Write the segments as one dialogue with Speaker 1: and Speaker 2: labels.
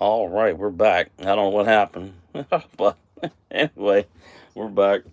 Speaker 1: All right, we're back. I don't know what happened, but anyway, we're back.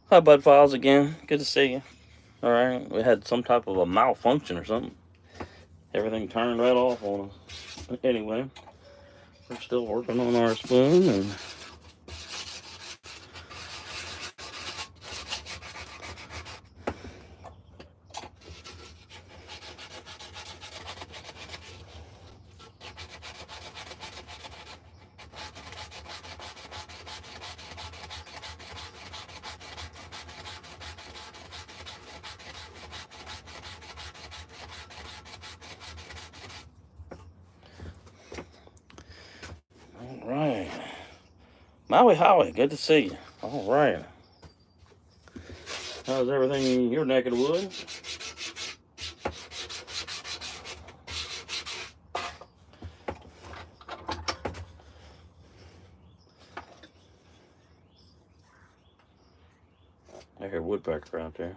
Speaker 1: Hi, Bud Files again. Good to see you. All right, we had some type of a malfunction or something. Everything turned right off on us. But anyway, we're still working on our spoon and. All right. Maui Howie, good to see you. All right. How's everything in your neck of the woods? I hear woodpecker out there.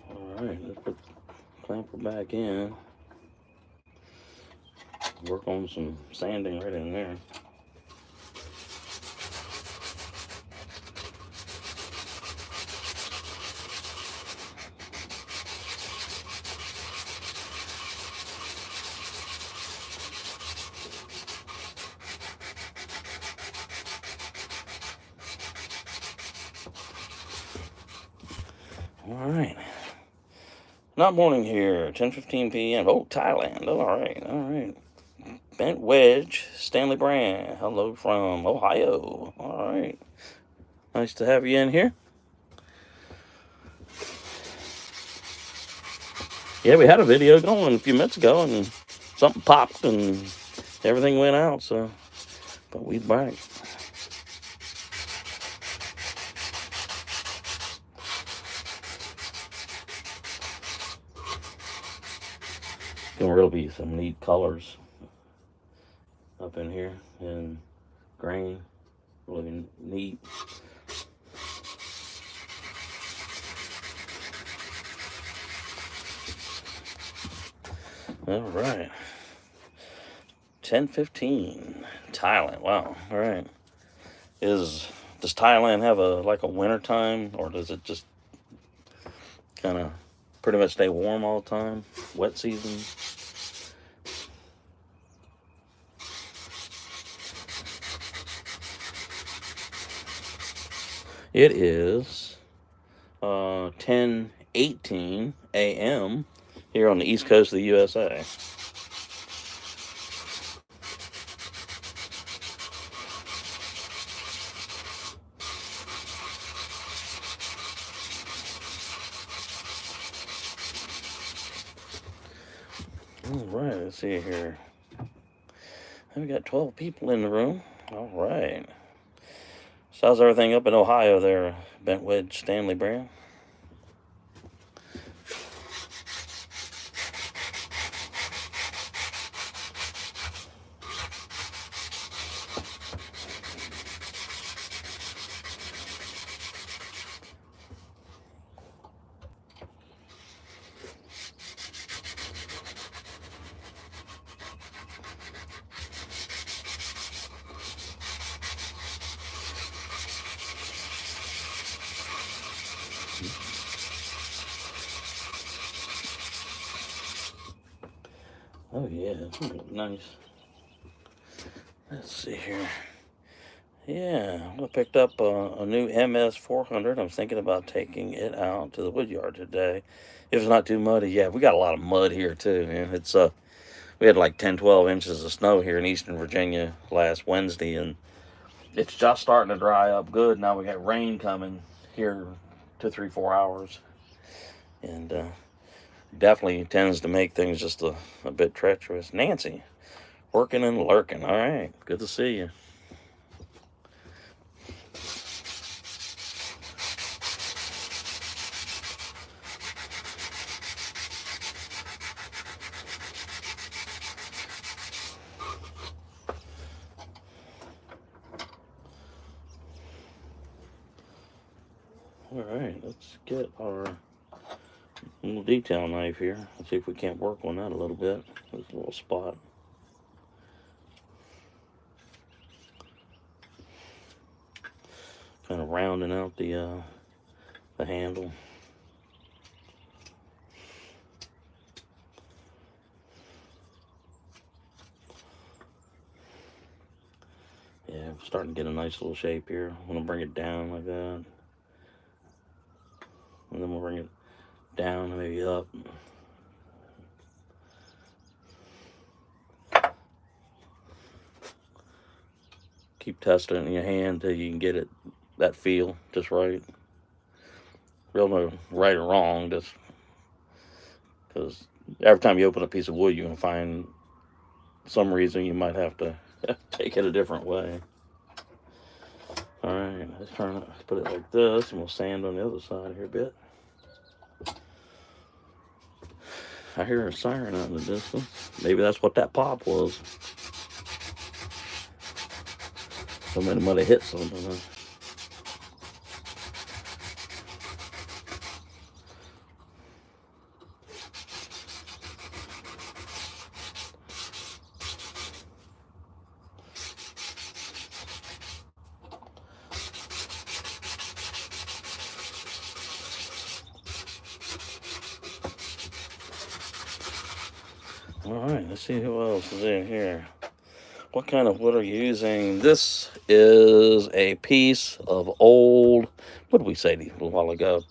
Speaker 1: All right, let's put the clamper back in. Work on some sanding right in there. All right. Not morning here, 10:15 p.m. Oh, Thailand. All right, all right. Bent wedge, Stanley Brand. Hello from Ohio. All right. Nice to have you in here. Yeah, we had a video going a few minutes ago, and something popped, and everything went out, so, but we back. Gonna really be some neat colors up in here, and grain, really neat. All right. 10:15. Thailand. Wow. All right. Does Thailand have like a winter time, or does it just kind of pretty much stay warm all the time? Wet season? It is 10:18 a.m. here on the east coast of the USA. All right, let's see here. We got 12 people in the room. All right. So how's everything up in Ohio there, Bent Wedge Stanley Brand? Oh yeah, nice. Let's see here. Yeah, I picked up a new MS 400. I'm thinking about taking it out to the wood yard today. If it's not too muddy. Yeah, we got a lot of mud here too, man. It's we had like 10, 12 inches of snow here in Eastern Virginia last Wednesday, and it's just starting to dry up good. Now we got rain coming here 2, 3, 4 hours, and definitely tends to make things just a bit treacherous. Nancy, working and lurking. All right, good to see you. All right, let's get our little detail knife here. Let's see if we can't work on that a little bit. This little spot. Kind of rounding out the handle. Yeah, I'm starting to get a nice little shape here. I'm gonna bring it down like that, and then we'll bring it down, maybe up. Keep testing it in your hand till you can get it that feel just right. Real no right or wrong, just because every time you open a piece of wood, you're gonna find some reason you might have to take it a different way. All right, let's turn it. Let's put it like this, and we'll sand on the other side here a bit. I hear a siren out in the distance. Maybe that's what that pop was. Somebody might have hit something. Huh? All right, let's see who else is in here. What kind of wood are you using? This is a piece of old, what did we say a little while ago?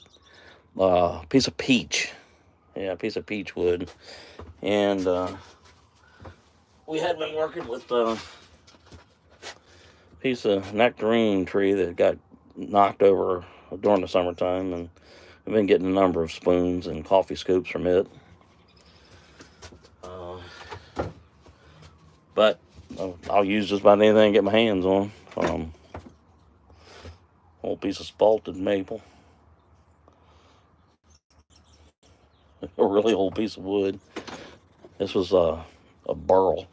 Speaker 1: Piece of peach. Yeah, a piece of peach wood. And we had been working with piece of nectarine tree that got knocked over during the summertime, and I've been getting a number of spoons and coffee scoops from it. But I'll use just about anything I get my hands on. Whole piece of spalted maple. A really old piece of wood. This was a burl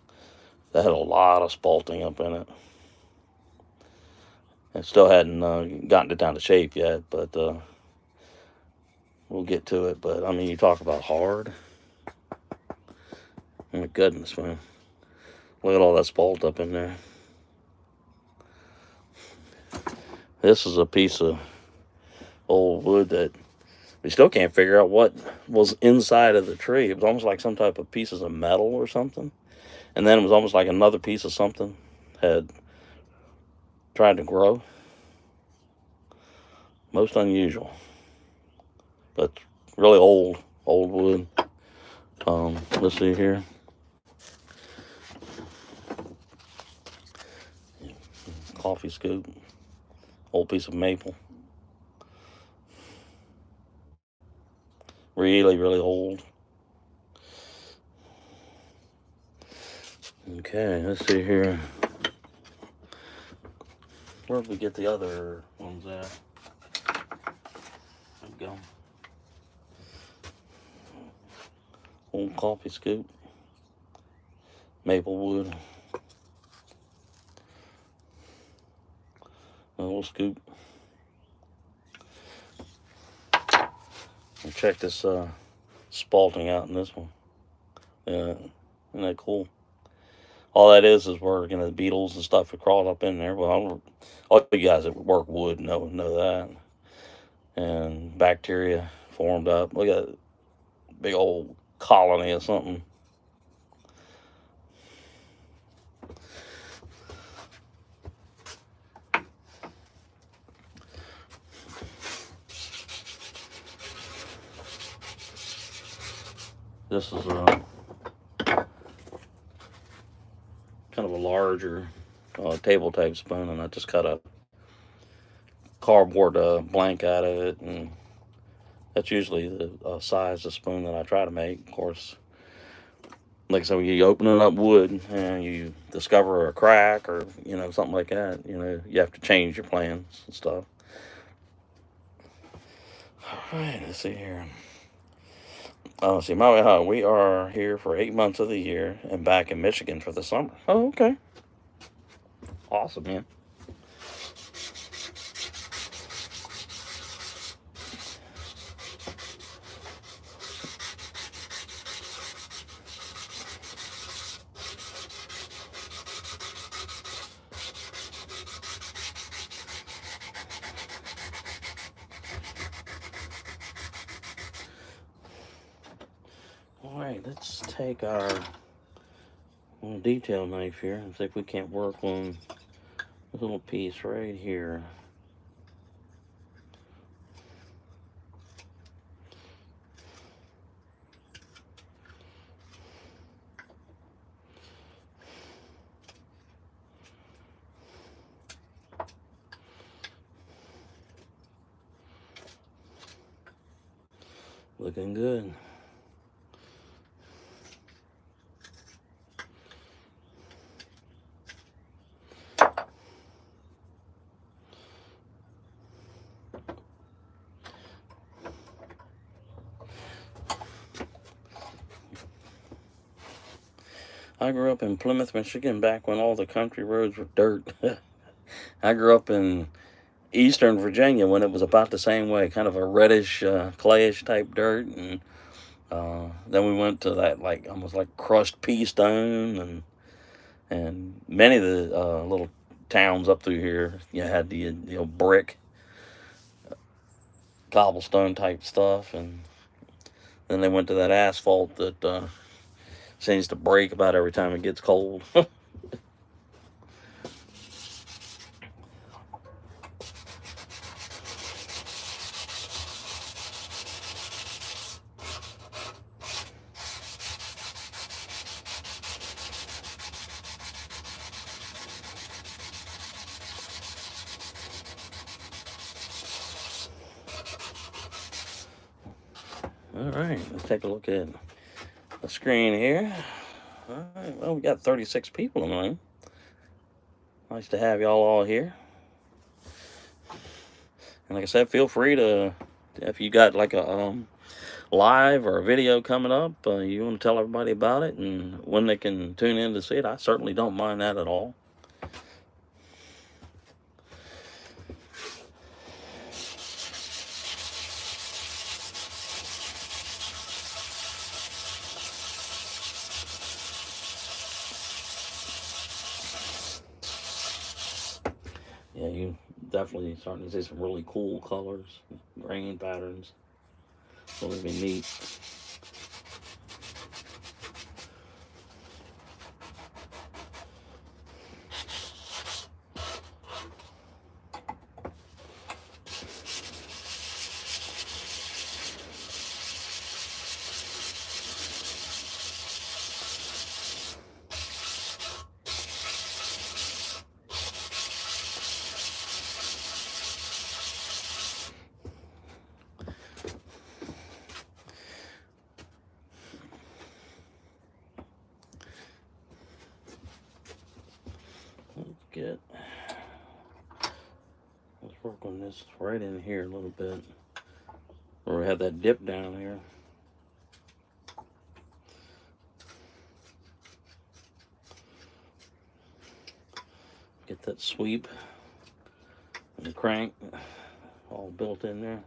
Speaker 1: that had a lot of spalting up in it. It still hadn't gotten it down to shape yet, but we'll get to it. But I mean, you talk about hard. Oh my goodness, man. Look at all that spalt up in there. This is a piece of old wood that we still can't figure out what was inside of the tree. It was almost like some type of pieces of metal or something. And then it was almost like another piece of something had tried to grow. Most unusual. But really old wood. Let's see here. Coffee scoop. Old piece of maple. Really, really old. Okay, let's see here. Where did we get the other ones at? There we go. Old coffee scoop. Maple wood. A little scoop. And check this spalting out in this one. Yeah, isn't that cool? All that is where the beetles and stuff have crawled up in there. Well, all you guys that work wood know that. And bacteria formed up. Look at that big old colony of something. This is kind of a larger table type spoon, and I just cut a cardboard blank out of it, and that's usually the size of spoon that I try to make. Of course, like I said, when you open up wood and you discover a crack or something like that, you have to change your plans and stuff. All right, let's see here. See, we are here for 8 months of the year and back in Michigan for the summer. Oh, okay. Awesome, man. All right, let's take our little detail knife here and see if we can't work on this little piece right here. Looking good. I grew up in Plymouth, Michigan, back when all the country roads were dirt. I grew up in Eastern Virginia when it was about the same way, kind of a reddish, clayish type dirt, and then we went to that almost like crushed pea stone, and many of the little towns up through here, had the brick, cobblestone type stuff, and then they went to that asphalt that seems to break about every time it gets cold. All right, let's take a look at the screen here. All right, well, we got 36 people in the room. Nice to have y'all all here. And like I said, feel free to, if you got like a live or a video coming up, you want to tell everybody about it and when they can tune in to see it, I certainly don't mind that at all. Yeah, you definitely starting to see some really cool colors, grain patterns. Really be neat. Let's work on this right in here a little bit, where we have that dip down here. Get that sweep and the crank all built in there.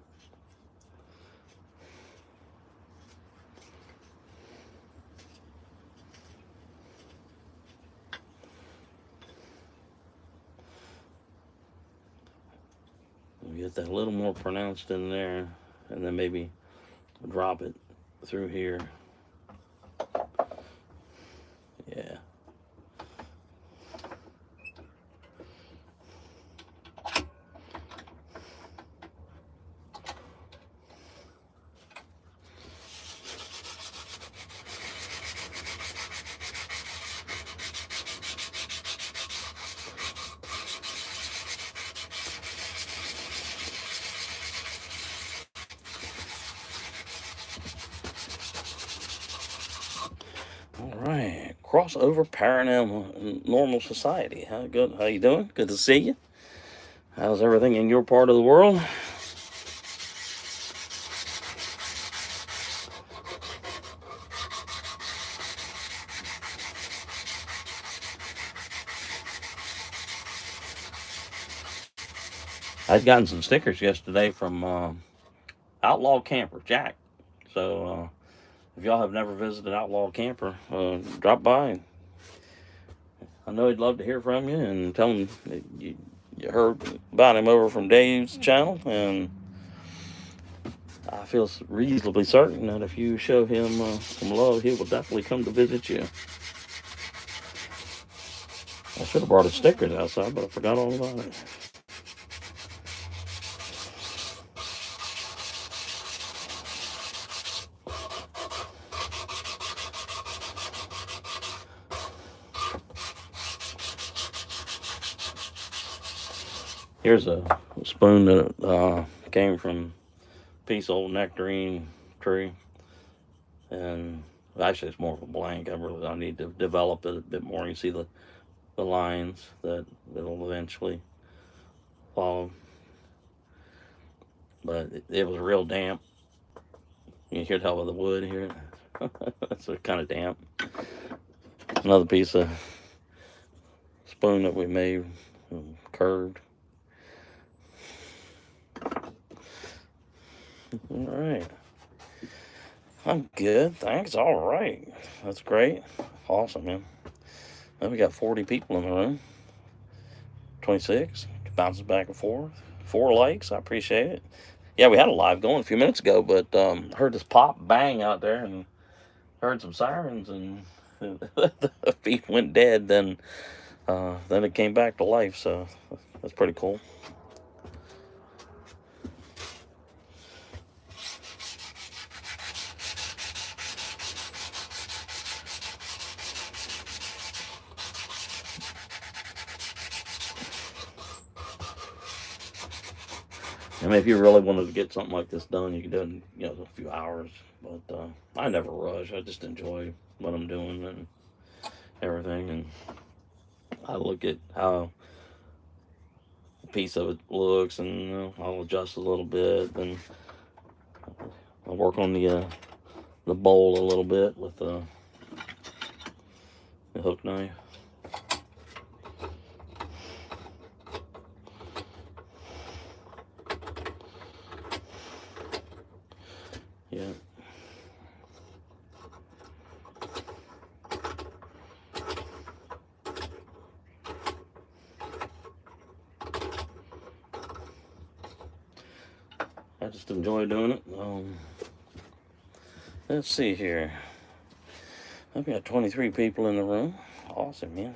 Speaker 1: Get that a little more pronounced in there, and then maybe drop it through here. Yeah. All right, crossover paranormal society. How good? How you doing? Good to see you. How's everything in your part of the world? I'd gotten some stickers yesterday from Outlaw Camper Jack. So if y'all have never visited Outlaw Camper, drop by. I know he'd love to hear from you and tell him that you heard about him over from Dave's channel, and I feel reasonably certain that if you show him some love, he will definitely come to visit you. I should have brought his stickers outside, but I forgot all about it. Here's a spoon that came from a piece of old nectarine tree, and actually it's more of a blank. I need to develop it a bit more. You see the lines that'll eventually follow, but it was real damp. You can tell by the wood here. It's kind of damp. Another piece of spoon that we made, curved. All right. I'm good, thanks. All right. That's great. Awesome, man. Now we got 40 people in the room. 26. Bounces back and forth. 4 likes. I appreciate it. Yeah, we had a live going a few minutes ago, but heard this pop bang out there and heard some sirens, and the feed went dead. Then it came back to life, so that's pretty cool. I mean, if you really wanted to get something like this done, you could do it in, a few hours. But I never rush. I just enjoy what I'm doing and everything. And I look at how a piece of it looks, and I'll adjust a little bit. And I'll work on the bowl a little bit with the hook knife. Yeah. I just enjoy doing it. Let's see here. I've got 23 people in the room. Awesome, man.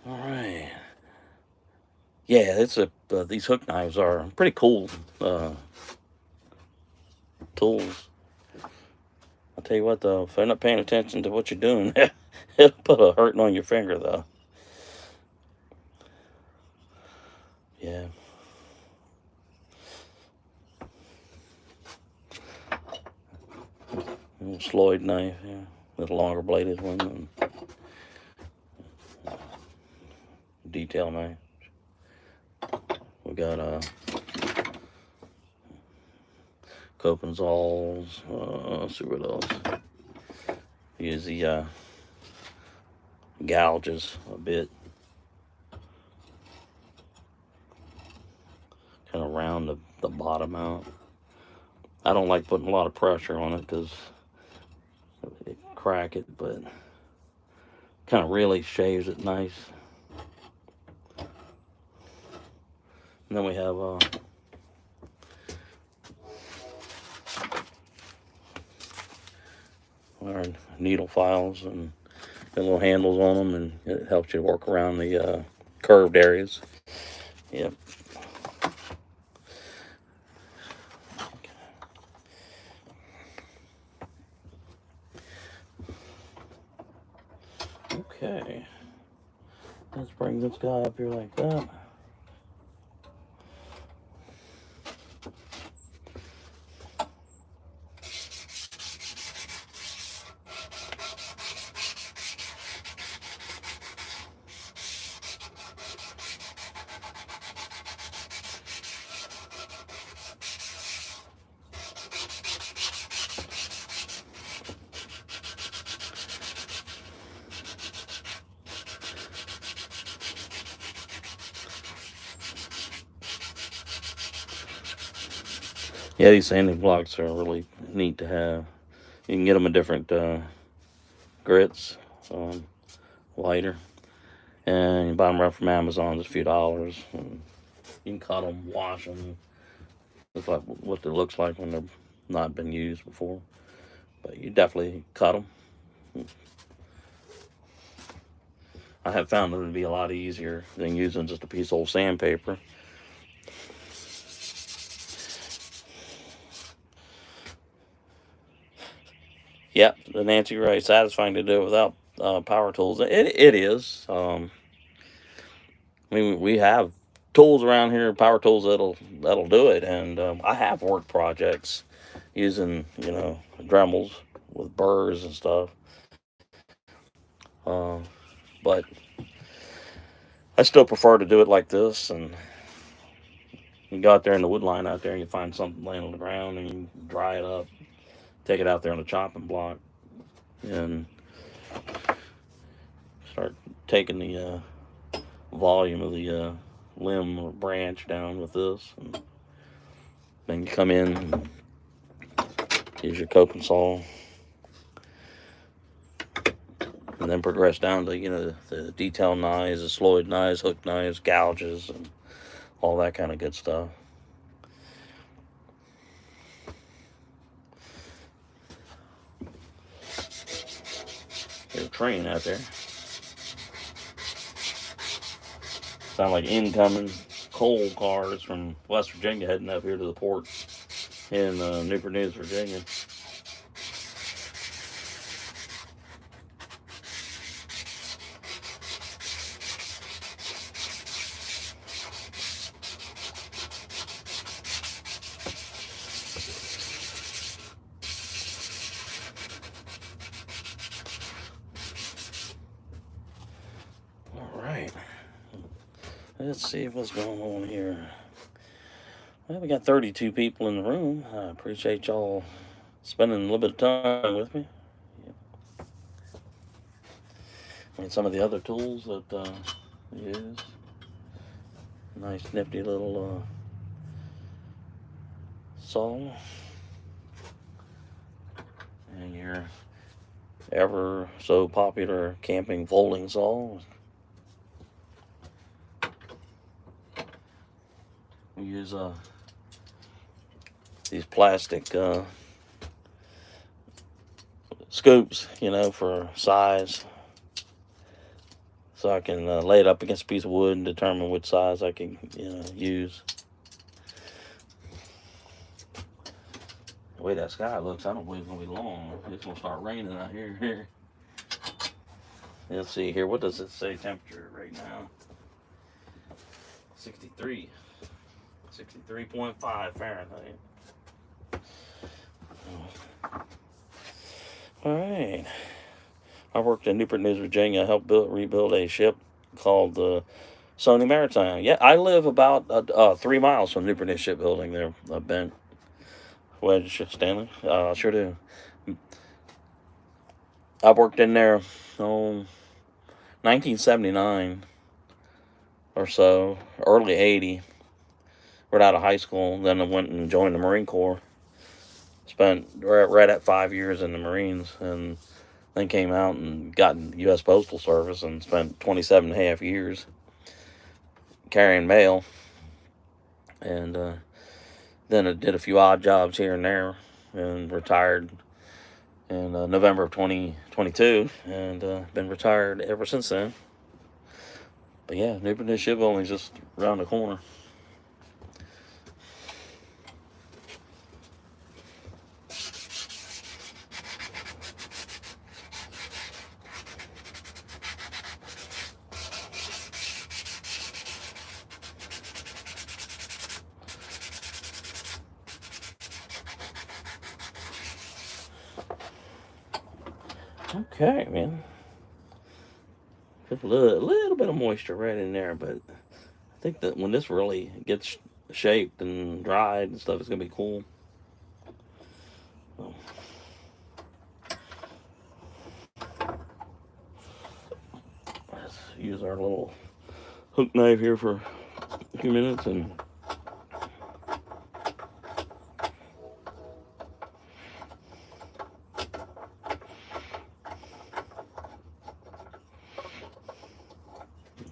Speaker 1: All right. Yeah, these hook knives are pretty cool tools. I'll tell you what, though, if they're not paying attention to what you're doing, it'll put a hurting on your finger, though. Yeah. Little Sloyd knife, yeah. A little longer bladed one. And detail knife. We got Copenhagen's. Let's see what else. Use the gouges a bit. Kind of round the bottom out. I don't like putting a lot of pressure on it because it crack it, but kind of really shaves it nice. And then we have our needle files, and got little handles on them, and it helps you work around the curved areas. Yep. Okay. Let's bring this guy up here like that. Yeah, these sanding blocks are really neat to have. You can get them in different grits, lighter, and you buy them right from Amazon, just a few dollars. And you can cut them, wash them. It's like what it looks like when they've not been used before. But you definitely cut them. I have found them to be a lot easier than using just a piece of old sandpaper. Yep, the Nancy Ray, satisfying to do it without power tools. It is. I mean, we have tools around here, power tools that'll do it, and I have worked projects using Dremels with burrs and stuff. But I still prefer to do it like this. And you go out there in the wood line out there and you find something laying on the ground and you dry it up, take it out there on the chopping block, and start taking the volume of the limb or branch down with this. And then you come in and use your coping saw, and then progress down to, the detail knives, the sloyd knives, hook knives, gouges, and all that kind of good stuff. There's a train out there. Sound like incoming coal cars from West Virginia heading up here to the port in Newport News, Virginia. Alright. Let's see what's going on here. Well, we got 32 people in the room. I appreciate y'all spending a little bit of time with me. And some of the other tools that I use. Nice nifty little saw. And your ever so popular camping folding saw. We use these plastic scoops, for size. So I can lay it up against a piece of wood and determine which size I can, use. The way that sky looks, I don't believe it's going to be long. It's going to start raining out here. Let's see here. What does it say temperature right now? 63. 63.5 Fahrenheit. All right. I worked in Newport News, Virginia. I helped rebuild a ship called the Sony Maritime. Yeah, I live about 3 miles from Newport News Shipbuilding there, Bent. Wedge, Stanley. Sure do. I worked in there, 1979 or so, early 80. Right out of high school. Then I went and joined the Marine Corps. Spent right at 5 years in the Marines, and then came out and got in the U.S. Postal Service and spent 27 and a half years carrying mail. And then I did a few odd jobs here and there and retired in November of 2022, and been retired ever since then. But yeah, Newport News Shipbuilding is just around the corner. Okay, man. Put a little bit of moisture right in there, but I think that when this really gets shaped and dried and stuff, it's going to be cool. So. Let's use our little hook knife here for a few minutes and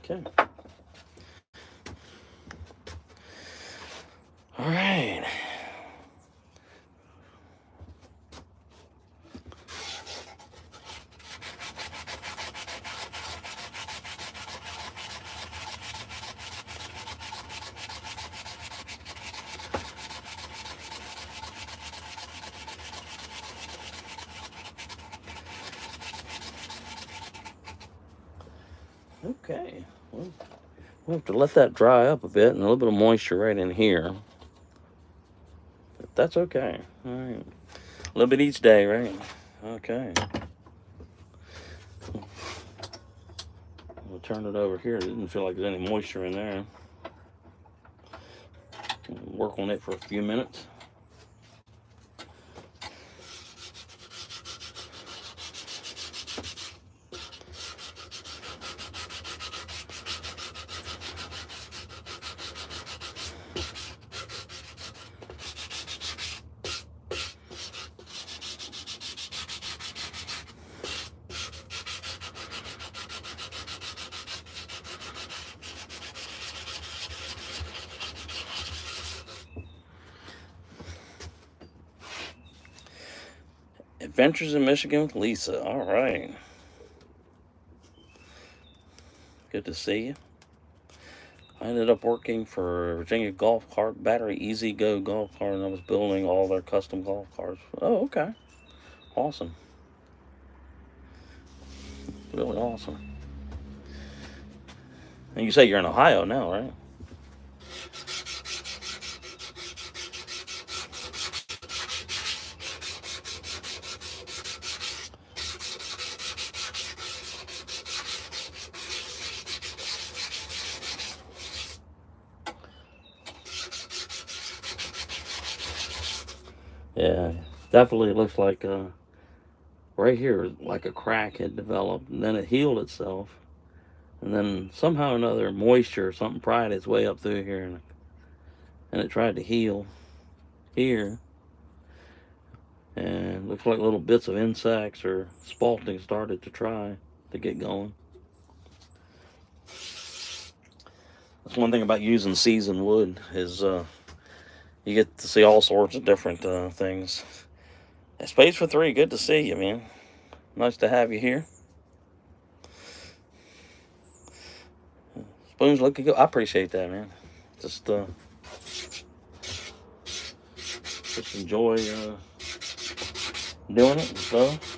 Speaker 1: okay. All right. Okay. Well, we'll have to let that dry up a bit, and a little bit of moisture right in here. But that's okay. All right. A little bit each day, right? Okay. turn it over here. It didn't feel like there's any moisture in there. Work on it for a few minutes. Adventures in Michigan with Lisa. All right. Good to see you. I ended up working for Virginia Golf Cart, Battery Easy Go Golf Cart, and I was building all their custom golf carts. Oh, okay. Awesome. Really awesome. And you say you're in Ohio now, right? Yeah, definitely looks like right here, like a crack had developed, and then it healed itself, and then somehow or another, moisture or something pried its way up through here, and it tried to heal here, and looks like little bits of insects or spalting started to try to get going. That's one thing about using seasoned wood is you get to see all sorts of different things. Space for 3, good to see you, man. Nice to have you here. Spoons looking good. I appreciate that, man. Just enjoy doing it and stuff.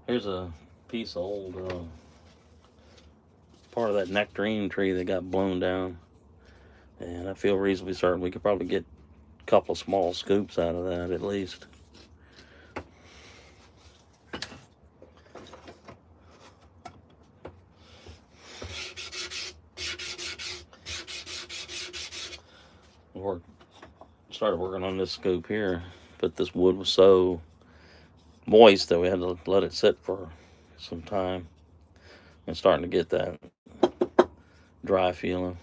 Speaker 1: Here's a piece of old part of that nectarine tree that got blown down, and I feel reasonably certain we could probably get a couple of small scoops out of that at least. Started working on this scoop here, but this wood was so moist that we had to let it sit for some time. And starting to get that dry feeling.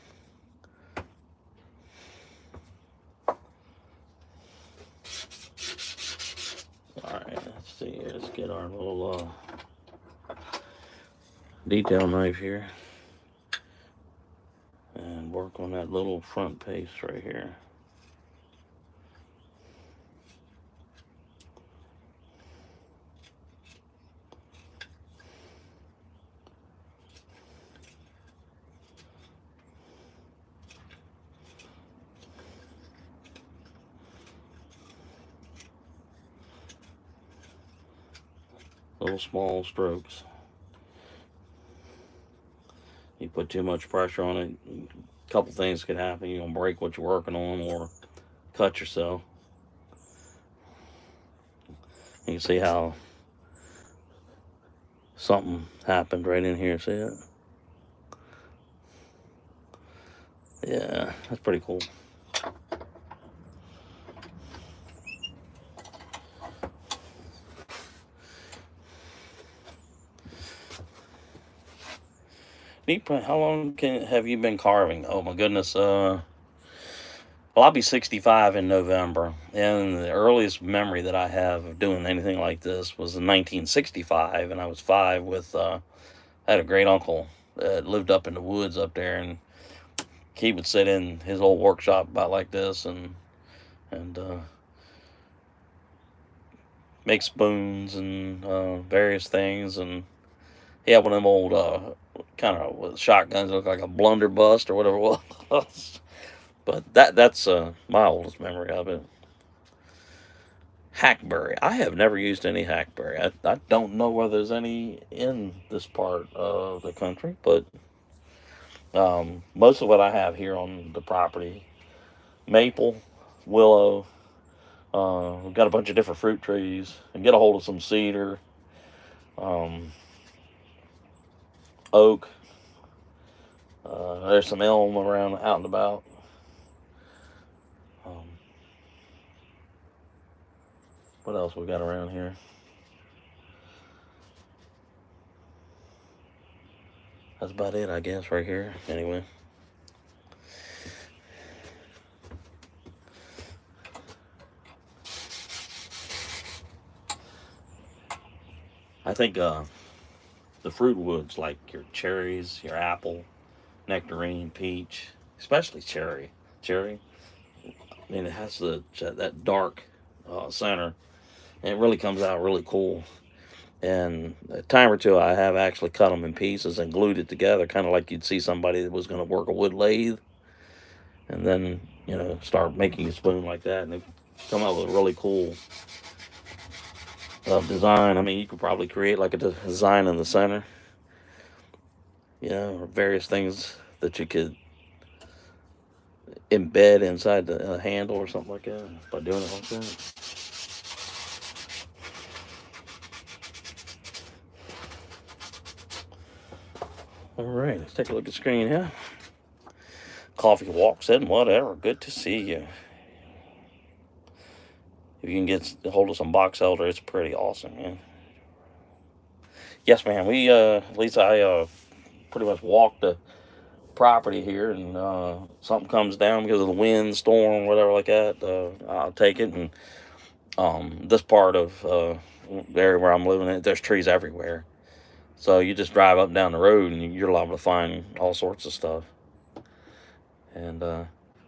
Speaker 1: Alright, let's see here. Let's get our little detail knife here and work on that little front piece right here. Little small strokes. You put too much pressure on it, a couple things could happen. You're gonna break what you're working on or cut yourself. You can see how something happened right in here. See it? Yeah, that's pretty cool. How long have you been carving? Oh my goodness. Well, I'll be 65 in November, and the earliest memory that I have of doing anything like this was in 1965, and I was 5 with, I had a great uncle that lived up in the woods up there, and he would sit in his old workshop about like this and make spoons and various things, and he had one of them old kind of shotguns that looked like a blunderbuss or whatever it was. But that's my oldest memory of it. hackberry. I have never used any hackberry. I don't know whether there's any in this part of the country, but most of what I have here on the property, maple, willow, we've got a bunch of different fruit trees, and get a hold of some cedar, um, oak. There's some elm around out and about. Um, what else we got around here? That's about it, I guess, right here. Anyway. I think the fruit woods, like your cherries, your apple, nectarine, peach, especially cherry. Cherry, I mean, it has that dark center, and it really comes out really cool. And a time or two, I have actually cut them in pieces and glued it together, kind of like you'd see somebody that was going to work a wood lathe, and then start making a spoon like that, and they come out with a really cool design. I mean, you could probably create like a design in the center, or various things that you could embed inside the handle or something like that by doing it like that. All right, let's take a look at the screen here. Coffee walks in, whatever. Good to see you. If you can get a hold of some box elder, it's pretty awesome, man. Yes, man. We at least I pretty much walked the property here, and something comes down because of the wind, storm, whatever like that, I'll take it. And this part of the area where I'm living at, there's trees everywhere. So you just drive up and down the road, and you're liable to find all sorts of stuff. And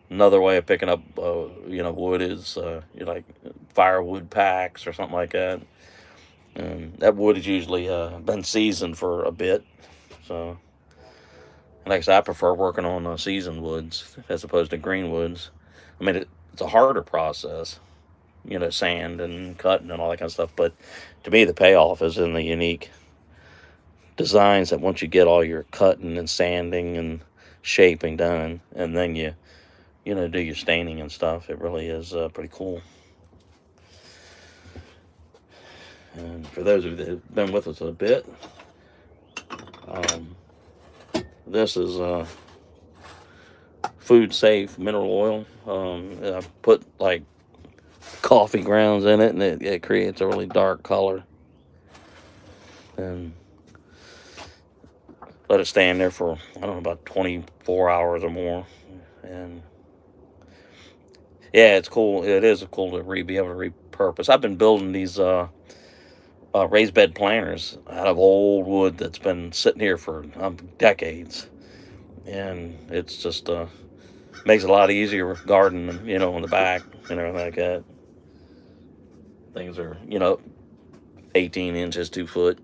Speaker 1: another way of picking up, wood is like firewood packs or something like that. And that wood has usually been seasoned for a bit. So, like I said, I prefer working on seasoned woods as opposed to green woods. I mean, it's a harder process, sand and cutting and all that kind of stuff. But to me, the payoff is in the unique designs that once you get all your cutting and sanding and shaping done, and then you do your staining and stuff, it really is pretty cool. And for those of you that have been with us a bit, this is food safe mineral oil. I put like coffee grounds in it, and it creates a really dark color. And let it stand there for, I don't know, about 24 hours or more. And yeah, it's cool. It is cool to be able to repurpose. I've been building these raised bed planters out of old wood that's been sitting here for decades. And it's just makes it a lot easier gardening, in the back and everything like that. Things are, 18 inches, 2 foot.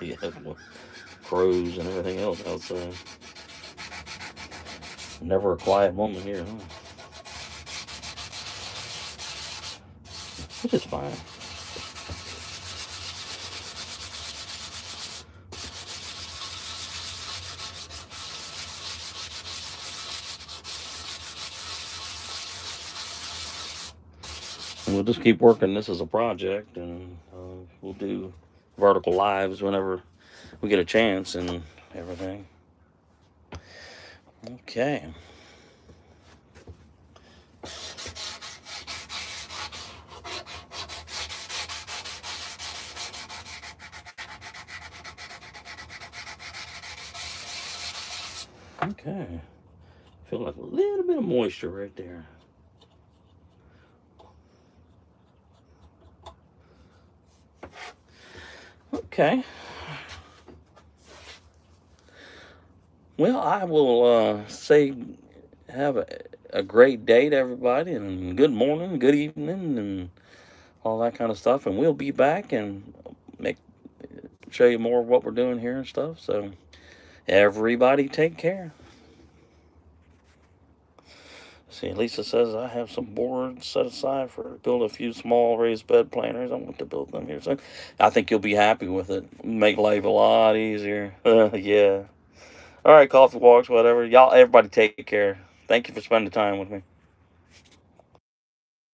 Speaker 1: Yeah, crows and everything else outside. Never a quiet moment here, huh? Which is fine. And we'll just keep working this as a project, and we'll do vertical lives whenever we get a chance and everything. Okay. Okay. Feel like a little bit of moisture right there. Okay. Well, I will say have a great day to everybody, and good morning, good evening, and all that kind of stuff. And we'll be back and show you more of what we're doing here and stuff. So Everybody take care. See, Lisa says I have some boards set aside for build a few small raised bed planters. I want to build them here soon. I think you'll be happy with it. Make life a lot easier. Yeah. All right, coffee walks, whatever. Y'all, everybody take care. Thank you for spending time with me.